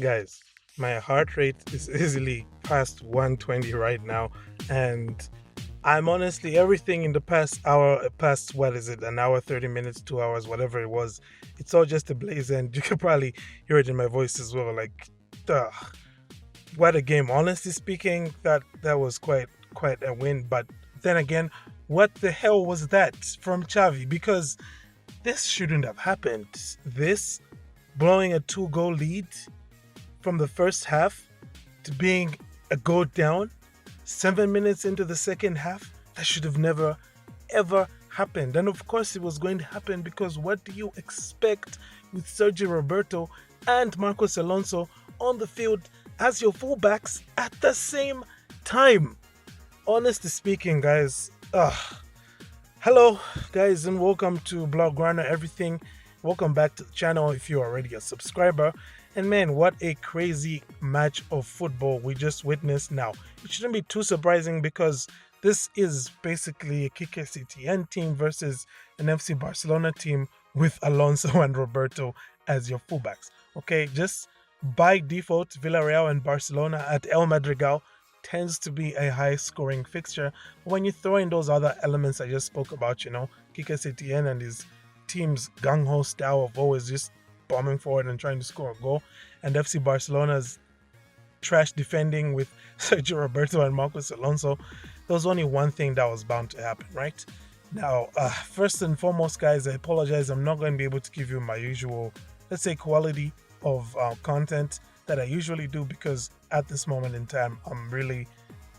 Guys, my heart rate is easily past 120 right now, and I'm honestly everything in the past hour, past what is it, an hour, 30 minutes, 2 hours, whatever it was, it's all just a blaze, and you could probably hear it in my voice as well. Like, ugh, what a game! Honestly speaking, that was quite a win. But then again, what the hell was that from Xavi? Because this shouldn't have happened. This blowing a two-goal lead from the first half to being a goal down 7 minutes into the second half, that should have never ever happened. And of course, it was going to happen because what do you expect with Sergio Roberto and Marcos Alonso on the field as your fullbacks at the same time? Honestly speaking, guys, hello, guys, and welcome to Blaugrana Everything. Welcome back to the channel if you're already a subscriber. And man, what a crazy match of football we just witnessed now. It shouldn't be too surprising because this is basically a Kike Setien team versus an FC Barcelona team with Alonso and Roberto as your fullbacks. Okay, just by default, Villarreal and Barcelona at El Madrigal tends to be a high scoring fixture. But when you throw in those other elements I just spoke about, Kike Setien and his team's gung-ho style of always just bombing forward and trying to score a goal, and FC Barcelona's trash defending with Sergio Roberto and Marcos Alonso, there was only one thing that was bound to happen, right? Now, first and foremost, guys, I apologize. I'm not going to be able to give you my usual, let's say, quality of content that I usually do because at this moment in time, I'm really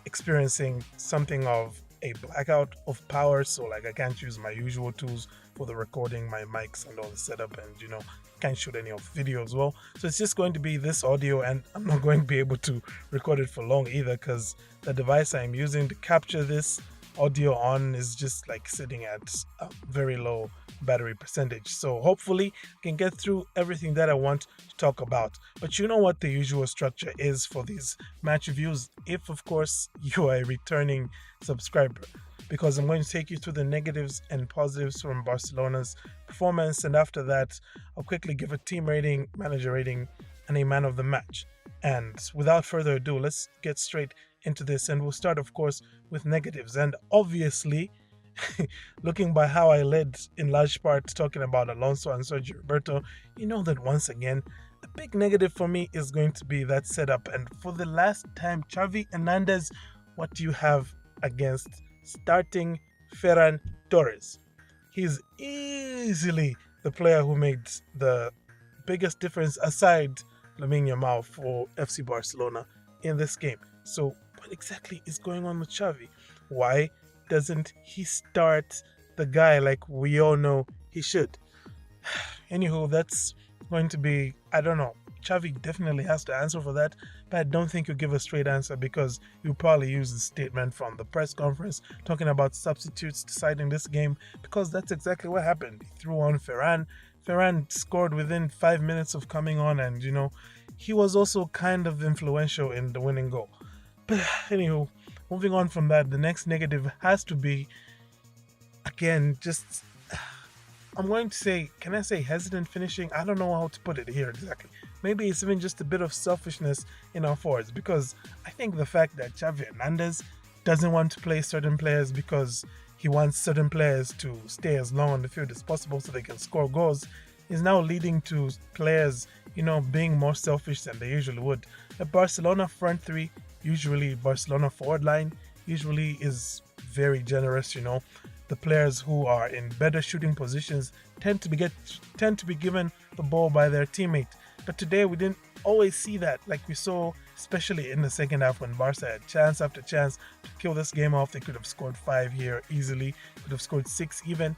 experiencing something of a blackout of power. So, like, I can't use my usual tools for the recording, my mics and all the setup, and can't shoot any of the video as well. So it's just going to be this audio, and I'm not going to be able to record it for long either because the device I'm using to capture this audio on is just like sitting at a very low battery percentage. So hopefully I can get through everything that I want to talk about. But you know what the usual structure is for these match reviews, if of course you are a returning subscriber, because I'm going to take you through the negatives and positives from Barcelona's performance, and after that I'll quickly give a team rating, manager rating, and a man of the match. And without further ado, let's get straight into this, and we'll start of course with negatives. And obviously, looking by how I led in large part talking about Alonso and Sergio Roberto, you know that once again a big negative for me is going to be that setup. And for the last time, Xavi Hernandez, what do you have against starting Ferran Torres? He's easily the player who made the biggest difference aside Lamine Yamal for FC Barcelona in this game. So what exactly is going on with Xavi? Why doesn't he start the guy like we all know he should? Anywho, that's going to be, I don't know. Xavi definitely has to answer for that, but I don't think he'll give a straight answer because he'll probably use the statement from the press conference talking about substitutes deciding this game, because that's exactly what happened. He threw on Ferran. Ferran scored within 5 minutes of coming on, and he was also kind of influential in the winning goal. But anywho, moving on from that, the next negative has to be, again, just, I'm going to say, can I say hesitant finishing? I don't know how to put it here exactly. Maybe it's even just a bit of selfishness in our forwards, because I think the fact that Xavi Hernandez doesn't want to play certain players because he wants certain players to stay as long on the field as possible so they can score goals is now leading to players, being more selfish than they usually would. A Barcelona front three, usually Barcelona forward line, usually is very generous. The players who are in better shooting positions tend to be given the ball by their teammate. But today we didn't always see that, like we saw especially in the second half when Barca had chance after chance to kill this game off. They could have scored 5 here easily, could have scored 6 even.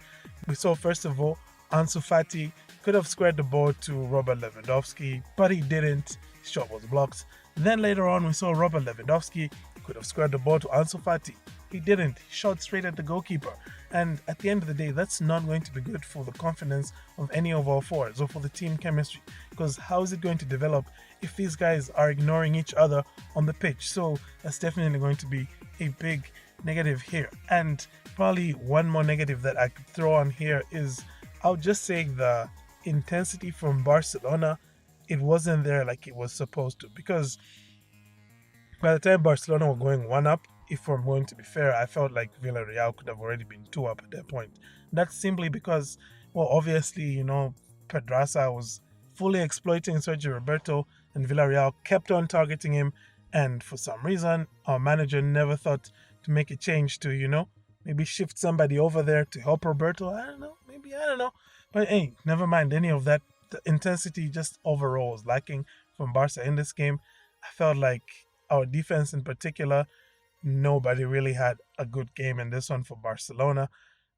We saw first of all Ansu Fati could have squared the ball to Robert Lewandowski, but he didn't. His shot was blocked. Then later on we saw Robert Lewandowski could have squared the ball to Ansu Fati. He didn't. He shot straight at the goalkeeper. And at the end of the day, that's not going to be good for the confidence of any of our forwards or for the team chemistry. Because how is it going to develop if these guys are ignoring each other on the pitch? So that's definitely going to be a big negative here. And probably one more negative that I could throw on here is, I'll just say the intensity from Barcelona it wasn't there like it was supposed to. Because by the time Barcelona were going one up, if I'm going to be fair, I felt like Villarreal could have already been two up at that point. That's simply because, well, obviously, Pedraza was fully exploiting Sergio Roberto, and Villarreal kept on targeting him. And for some reason, our manager never thought to make a change to, maybe shift somebody over there to help Roberto. I don't know. Maybe, I don't know. But hey, never mind any of that. The intensity just overall was lacking from Barca in this game. I felt like our defense in particular, nobody really had a good game in this one for Barcelona.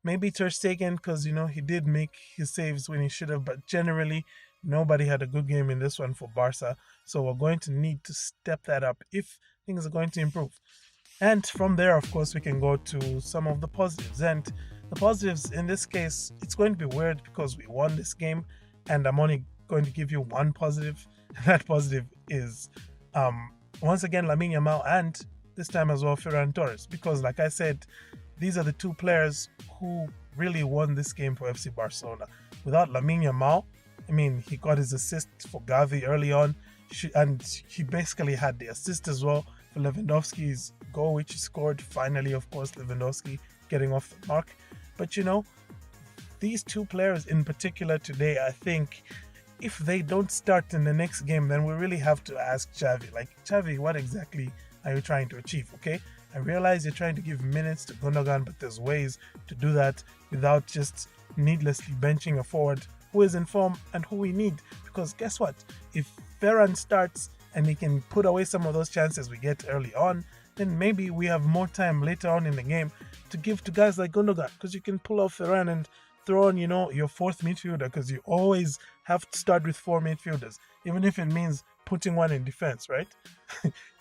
Maybe Ter Stegen, because he did make his saves when he should have, but generally nobody had a good game in this one for Barca. So we're going to need to step that up if things are going to improve. And from there, of course, we can go to some of the positives. And the positives in this case, it's going to be weird because we won this game, and I'm only going to give you one positive. And that positive is once again Lamine Yamal, and this time as well Ferran Torres, because like I said, these are the two players who really won this game for FC Barcelona. Without Lamine Yamal, I mean, he got his assist for Gavi early on, and he basically had the assist as well for Lewandowski's goal, which he scored. Finally, of course, Lewandowski getting off the mark. But these two players in particular today, I think, if they don't start in the next game, then we really have to ask Xavi. Like, Xavi, what exactly are you trying to achieve? Okay, I realize you're trying to give minutes to Gundogan, but there's ways to do that without just needlessly benching a forward who is in form and who we need. Because guess what? If Ferran starts and he can put away some of those chances we get early on, then maybe we have more time later on in the game to give to guys like Gundogan, because you can pull off Ferran and throw on, your fourth midfielder, because you always have to start with four midfielders, even if it means putting one in defense, right?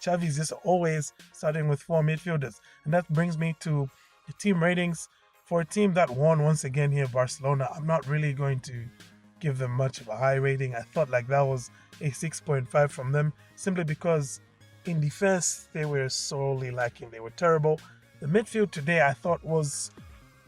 Xavi is just always starting with four midfielders. And that brings me to the team ratings. For a team that won once again here, Barcelona, I'm not really going to give them much of a high rating. I thought like that was a 6.5 from them, simply because in defense, they were sorely lacking. They were terrible. The midfield today, I thought was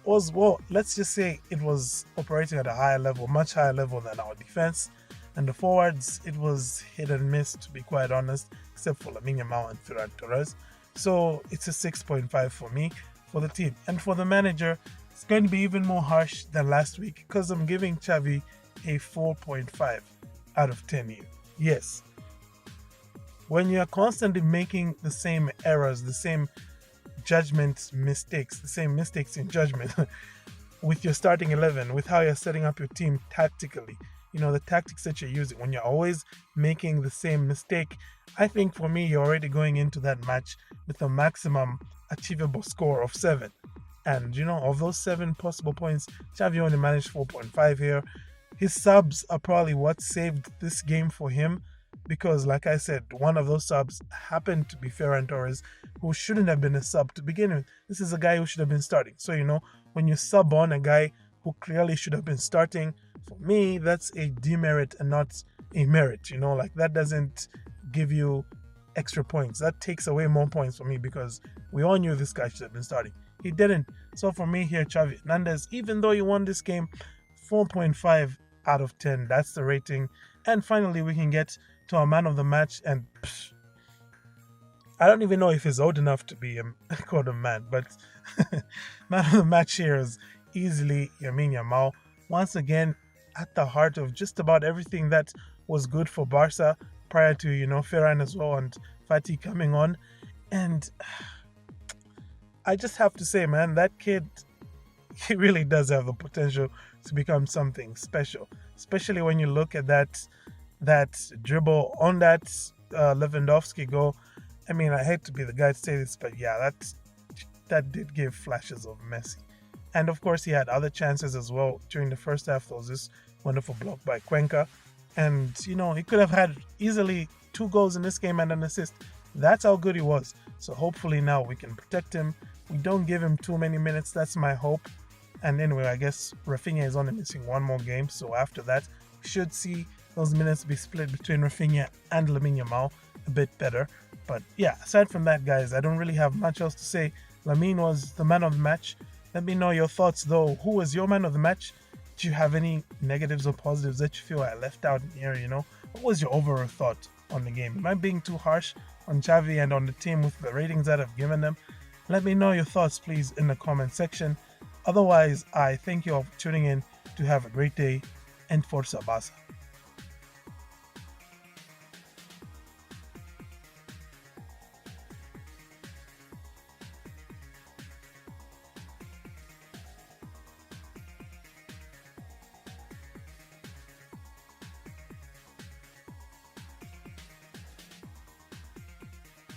well, let's just say it was operating at a higher level, much higher level than our defense. And the forwards, it was hit and miss, to be quite honest, except for Lamine Yamal and Ferran Torres. So it's a 6.5 for me for the team. And for the manager, it's going to be even more harsh than last week, because I'm giving Xavi a 4.5 out of 10 here. Yes. When you are constantly making the same errors, the same judgment mistakes, the same mistakes in judgment with your starting 11, with how you're setting up your team tactically, the tactics that you're using, when you're always making the same mistake, I think for me, you're already going into that match with a maximum achievable score of 7. And, of those 7 possible points, Xavi only managed 4.5 here. His subs are probably what saved this game for him, because, like I said, one of those subs happened to be Ferran Torres, who shouldn't have been a sub to begin with. This is a guy who should have been starting. So, when you sub on a guy who clearly should have been starting, for me, that's a demerit and not a merit. Like, that doesn't give you extra points. That takes away more points for me, because we all knew this guy should have been starting. He didn't. So for me here, Xavi Hernandez, even though he won this game, 4.5 out of 10. That's the rating. And finally, we can get to our man of the match. And I don't even know if he's old enough to be called a man, but man of the match here is easily Lamine Yamal. Once again, at the heart of just about everything that was good for Barca prior to, Ferran as well and Fati coming on. And I just have to say, man, that kid, he really does have the potential to become something special, especially when you look at that dribble on that Lewandowski goal. I mean, I hate to be the guy to say this, but yeah, that did give flashes of Messi. And of course, he had other chances as well during the first half. There was this wonderful block by Cuenca. And, he could have had easily 2 goals in this game and an assist. That's how good he was. So hopefully now we can protect him. We don't give him too many minutes. That's my hope. And anyway, I guess Rafinha is only missing 1 more game. So after that, we should see those minutes be split between Rafinha and Lamine Yamal a bit better. But yeah, aside from that, guys, I don't really have much else to say. Lamine was the man of the match. Let me know your thoughts, though. Who was your man of the match? Do you have any negatives or positives that you feel I left out in here, what was your overall thought on the game? Am I being too harsh on Xavi and on the team with the ratings that I've given them? Let me know your thoughts, please, in the comment section. Otherwise, I thank you all for tuning in. To have a great day, and Forza Barca.